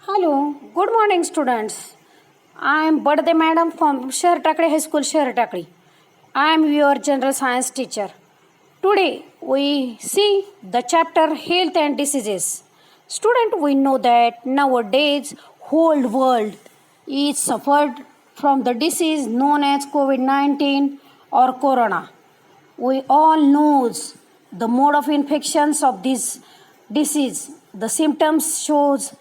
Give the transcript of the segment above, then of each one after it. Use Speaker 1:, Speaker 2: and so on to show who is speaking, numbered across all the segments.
Speaker 1: Hello, good morning, students. I am Badde Madam from Shahar Takri High School, Shahar Takri. I am your general science teacher. Today we see the chapter Health and Diseases. Student, we know that nowadays whole world is suffered from the disease known as COVID-19 or Corona. We all knows the mode of infections of this disease. The symptoms shows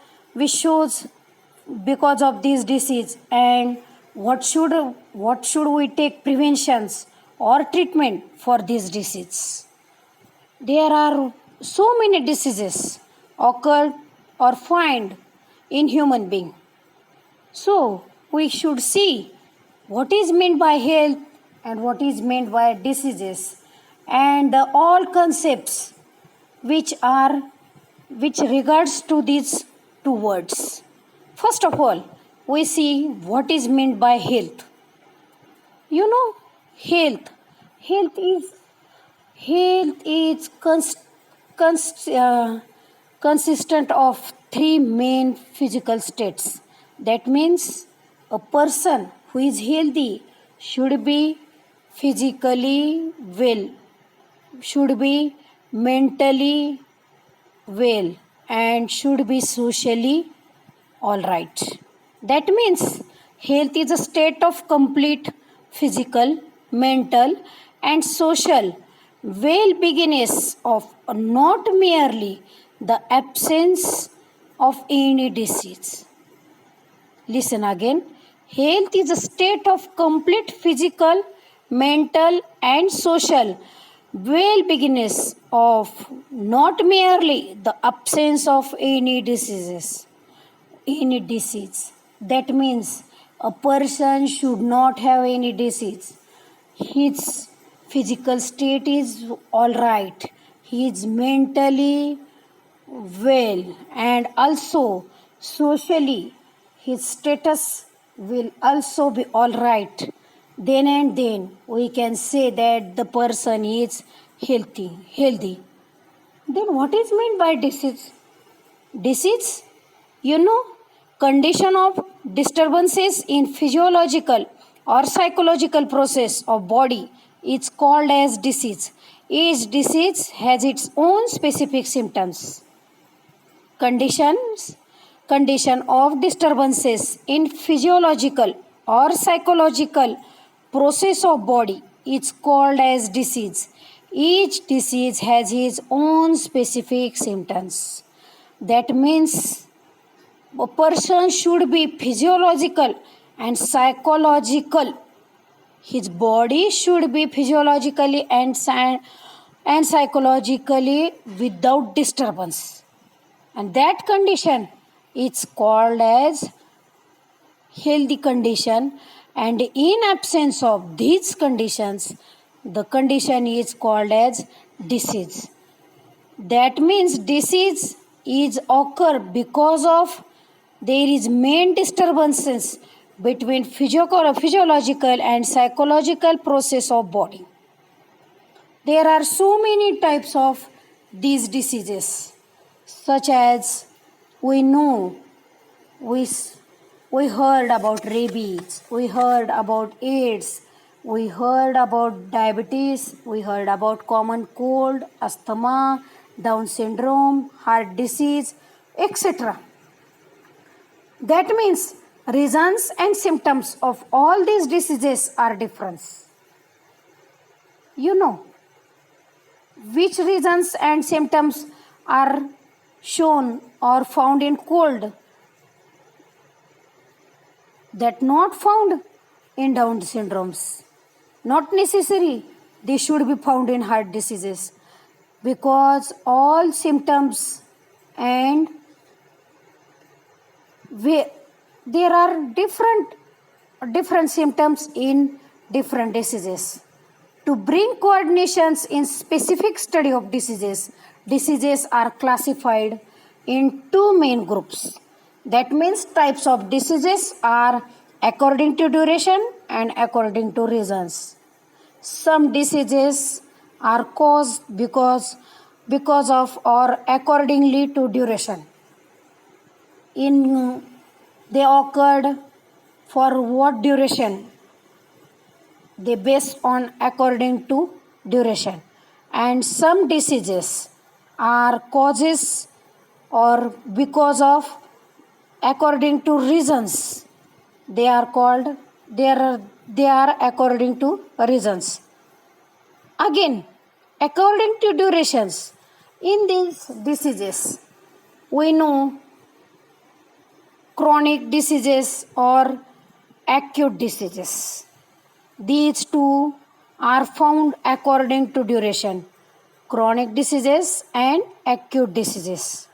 Speaker 1: because of this disease, and what should we take preventions or treatment for this disease. There are so many diseases occurred or find in human being. So we should see what is meant by health and what is meant by diseases, and all concepts which are which regards to these two words. First of all, we see what is meant by health. You know, health. Health is health is cons- uh, consistent of three main physical states. That means a person who is healthy should be physically well, should be mentally well, and should be socially all right. That means health is a state of complete physical, mental, and social well beingness of not merely the absence of any disease. Listen again. Health is a state of complete physical, mental, and social well beingness of not merely the absence of any diseases. Any disease. That means a person should not have any disease. His physical state is all right. He is mentally well, and also socially his status will also be all right. Then we can say that the person is healthy. Then what is meant by disease? Disease, you know, condition of disturbances in physiological or psychological process of body is called as disease. Each disease has its own specific symptoms. Condition of disturbances in physiological or psychological process of body is called as disease. Each disease has its own specific symptoms. That means a person should be physiological and psychological. His body should be physiologically and psychologically without disturbance, and that condition is called as healthy condition. And in absence of these conditions, the condition is called as disease. That means disease is occur because of there is main disturbances between physiological and psychological process of body. There are so many types of these diseases, such as we know, we, we heard about rabies, we heard about AIDS, we heard about diabetes, we heard about common cold, asthma, Down syndrome, heart disease, etc. That means reasons and symptoms of all these diseases are different. You know which reasons and symptoms are shown or found in cold that not found in Down syndromes. Not necessary they should be found in heart diseases, because all symptoms and there are different symptoms in different diseases. To bring coordinations in specific study of diseases are classified in two main groups. That means types of diseases are according to duration and according to reasons. Some diseases are caused because of or accordingly to duration. in they occurred for what duration? They based on according to duration. And some diseases are causes or because of according to reasons. They are called they are according to reasons. Again, according to durations, in these diseases we know chronic diseases or acute diseases. These two are found according to duration: chronic diseases and acute diseases.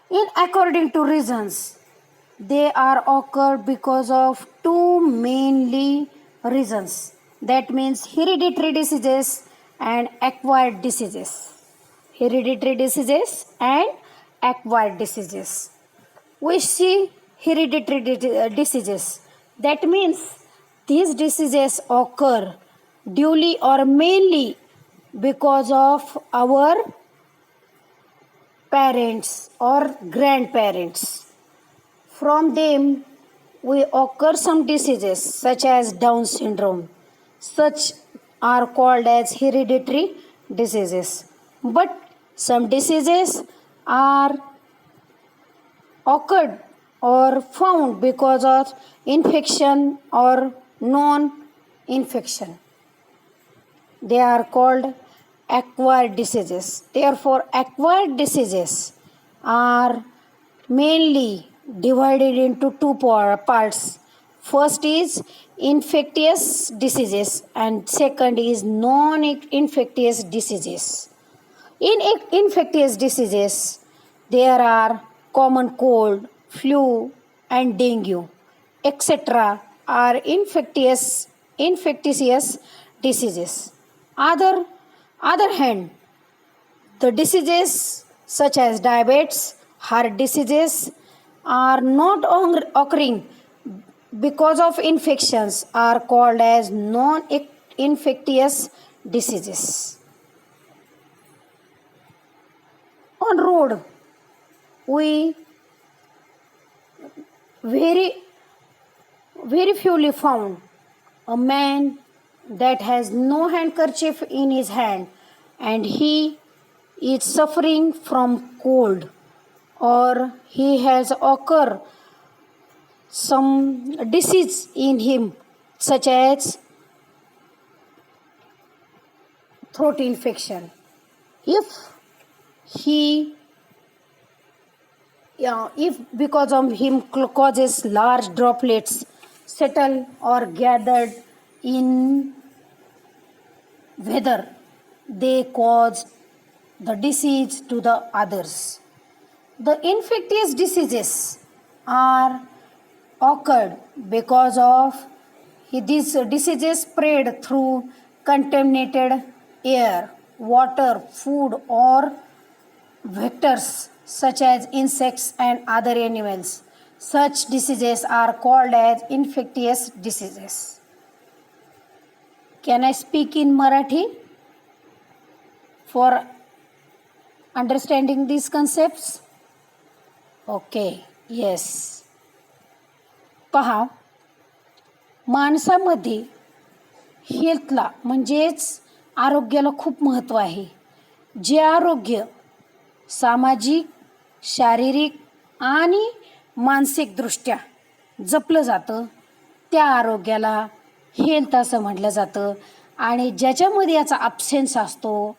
Speaker 1: In according to reasons, they are occurred because of two mainly reasons. That means hereditary diseases and acquired diseases. Hereditary diseases and acquired diseases. We see hereditary diseases. That means these diseases occur duly or mainly because of our parents or grandparents. From them we occur some diseases such as Down syndrome. Such are called as hereditary diseases. But some diseases are occurred or found because of infection or non-infection. They are called acquired diseases. Therefore, acquired diseases are mainly divided into two parts. First is infectious diseases and second is non-infectious diseases. In infectious diseases, there are common cold, flu and dengue, etc. are infectious diseases. Other hand, the diseases such as diabetes, heart diseases are not occurring because of infections, are called as non-infectious diseases. On road, we very fewly found a man that has no handkerchief in his hand and he is suffering from cold, or he has occurred some disease in him such as throat infection. If because of him causes large droplets settle or gathered in weather, they cause the disease to the others. The infectious diseases are occurred because of these diseases spread through contaminated air, water, food or vectors such as insects and other animals. Such diseases are called as infectious diseases. Can I speak in Marathi for understanding these concepts? Okay, yes. पहा, माणसामध्ये हेल्थला म्हणजेच आरोग्याला खूप महत्त्व आहे. जे आरोग्य सामाजिक, शारीरिक आणि मानसिकदृष्ट्या जपलं जातं त्या आरोग्याला हेल्थ असं म्हटलं जातं. आणि ज्याच्यामध्ये याचा ॲब्सेन्स असतो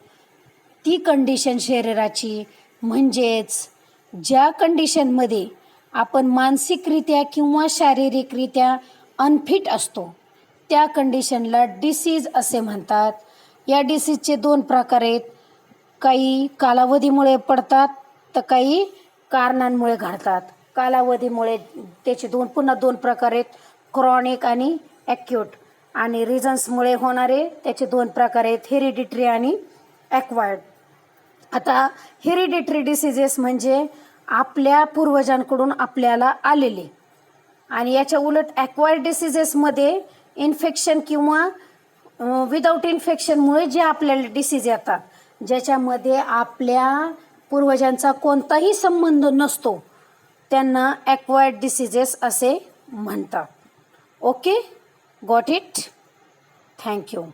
Speaker 1: ती कंडिशन शरीराची, म्हणजेच ज्या कंडिशनमध्ये आपण मानसिकरित्या किंवा शारीरिकरित्या अनफिट असतो त्या कंडिशनला डिसीज असे म्हणतात. या डिसीजचे दोन प्रकार आहेत. काही कालावधीमुळे पडतात तर काही कारणांमुळे घडतात. कालावधीमुळे त्याचे पुन्हा दोन प्रकार आहेत, क्रॉनिक आणि ॲक्यूट. आणि रिझन्समुळे होणारे त्याचे दोन प्रकार आहेत, हेरिडिटरी आणि ॲक्वायर्ड. आता हेरिडिटरी डिसीजेस म्हणजे आपल्या पूर्वजांकडून आपल्याला आलेले, आणि याच्या उलट ॲक्वायर्ड डिसीजेसमध्ये इन्फेक्शन किंवा विदाऊट इन्फेक्शनमुळे जे आपल्याला डिसीज येतात ज्याच्यामध्ये आपल्या पूर्वजांचा कोणताही संबंध नसतो त्यांना ॲक्वायर्ड डिसिजेस असे म्हणतात. Okay, got it? थँक्यू.